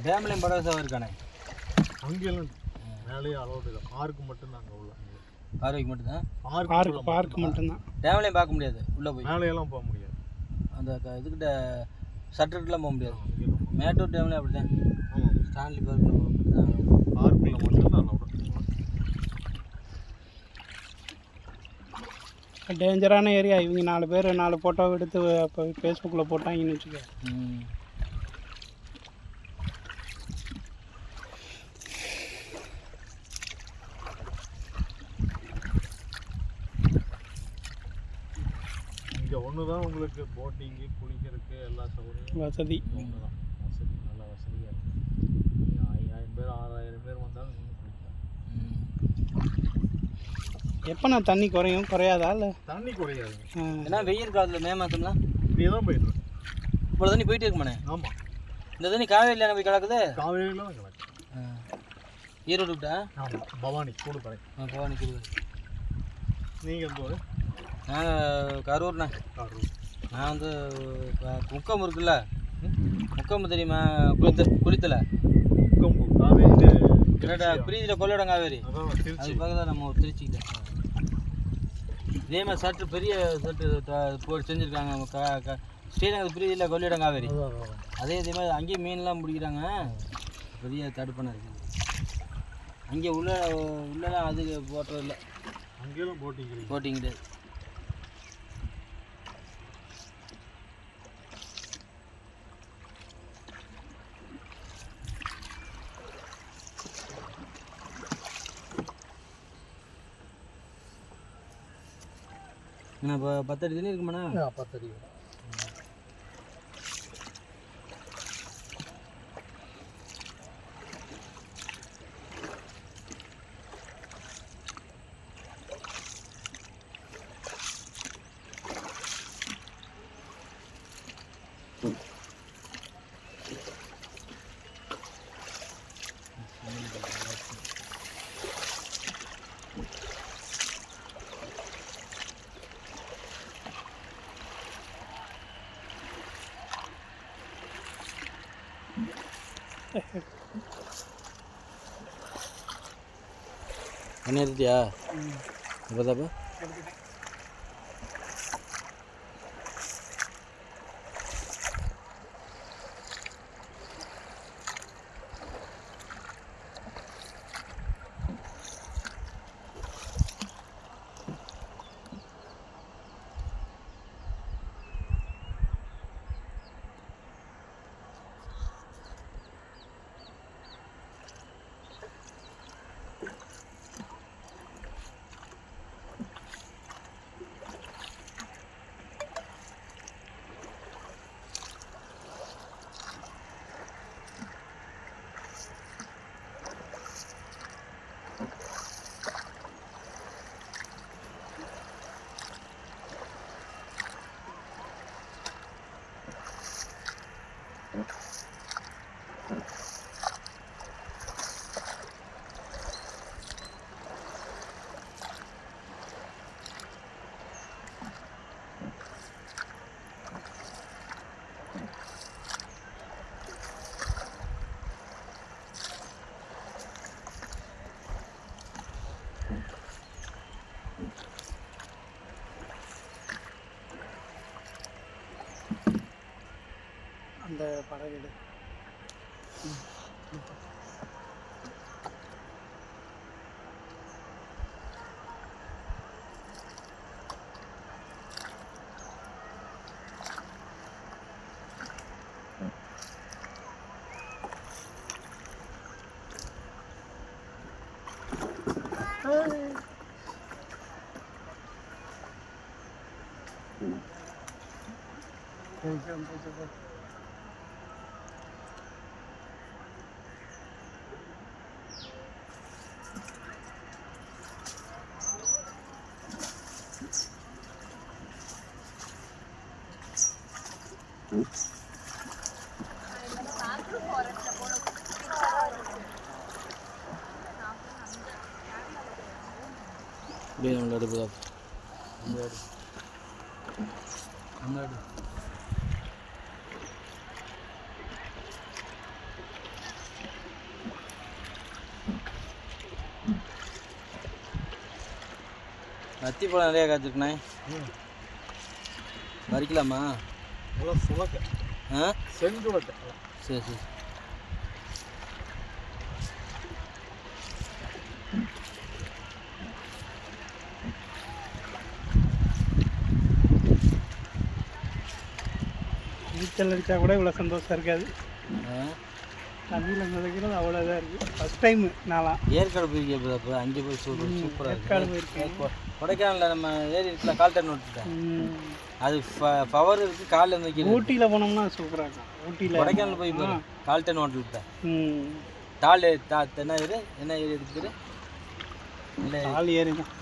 டேம்லேயும் படகு சவாரி இருக்கானே அங்கெல்லாம் மேலேயே அலௌட் இல்லை. பார்க்கு மட்டும் நாங்கள் உள்ள பார்வைக்கு மட்டும்தான். பார்க்கு மட்டும்தான். டேம்லேயும் பார்க்க முடியாது. உள்ளே போய் மேலேயெல்லாம் போக முடியாது. அந்த இதுக்கிட்ட சட்டர்லாம் போக முடியாது. மேட்டூர் டேம்லேயும் அப்படி தான். ஆமாம், ஸ்டான்லி பார்க்கில் அப்படி தான். பார்க்கில் மட்டும்தான் அலௌட். டேஞ்சரான ஏரியா. இவங்க 4 பேர் 4 ஃபோட்டோ எடுத்து இப்போ ஃபேஸ்புக்கில் போட்டாங்கன்னு வச்சுக்க. இங்கே ஒன்று தான் உங்களுக்கு போட்டிங்கு குளிக்கிறதுக்கு எல்லா சௌகரியம் வசதி ஒன்று தான். வசதி நல்ல வசதியாக இருக்குது. 5000 பேர் 6000 பேர் வந்தாலும் நீங்கள் குளிக்கலாம். எப்போ நான் தண்ணி குறையாதா இல்லை? தண்ணி குறையாது. ஏன்னா வெயில் காலத்தில் மே மாதம்லாம் இப்படியே தான் போயிட்டு இருக்கு. இவ்வளோ தண்ணி போயிட்டே இருக்குமாண்ணே? ஆமாம், இந்த தண்ணி காவேரியில் போய் கிடக்குது. காவேரியில் தான் கிடக்கு. ஈரோடு விட்டா? ஆமாம், பவானி கூடுப்படை. பவானி கூடு. நீங்கள் எந்த ஊர்? நாங்கள் கரூர்ண்ணே. கரூர். நான் வந்து முக்கம் இருக்குல்ல, முக்கம் தெரியுமா? குளித்தலை முக்கம்பு காவேரி பிரீதியில் கொள்ளிடம் காவேரி. அதான் அது திருச்சி. பக்கத்தில் நம்ம ஒரு திருச்சிக்கிட்ட. இதே மாதிரி சற்று பெரிய போட்டு செஞ்சுருக்காங்க. ஸ்ரீநகர் பிரீதியில் கொள்ளிடம் காவேரி. இதே மாதிரி அங்கேயும் மீன்லாம் பிடிக்கிறாங்க. பெரிய தடுப்பணை இருக்குது. அங்கே உள்ளலாம் அது போட்டுறதில்ல. அங்கேயும் போட்டிங் கிடையாது. என்ன இப்போ 10 அடி தண்ணி இருக்குமாண்ணா? 10 அடி. தண்ணி எடுத்தியா? இப்போதாப்பா அந்த படகு. அப்படியே நம்ம அடுப்பு முன்னாடி அத்திப்பழம் நிறையா காய்ச்சிருக்குண்ணே. ம் பறிக்கலாமா? நல்லா சுலக்க ஆ செங்குலக்க. சரி சரி. நீச்சல் அடித்தா கூட இவ்வளோ சந்தோஷம் இருக்காது. ஆ தண்ணியில் மிதக்கிறது அவ்வளோதான் இருக்குது. ஃபஸ்ட் டைம் நான்லாம் ஏற்காடு போயிருக்கேன். அப்போ அங்கே போய் சூப்பராக ஏற்காடு இருக்கு. போயிருக்கேன். கொடைக்கானலில் நம்ம ஏரி இருக்குல்ல, கால்டன் ஓட்டுட்டேன். அது பவர் இருக்குது. காலில் இருந்து வைக்கிறது. ஊட்டியில் போனோம்னா சூப்பராக இருக்கும். ஊட்டியில் கொடைக்கானல் போய் பாரு, கால்டன் ஹோட்டல் ம் டால் என்ன ஏரி என்ன ஏரி இருக்குது? இல்லை ஆள் ஏறி தான்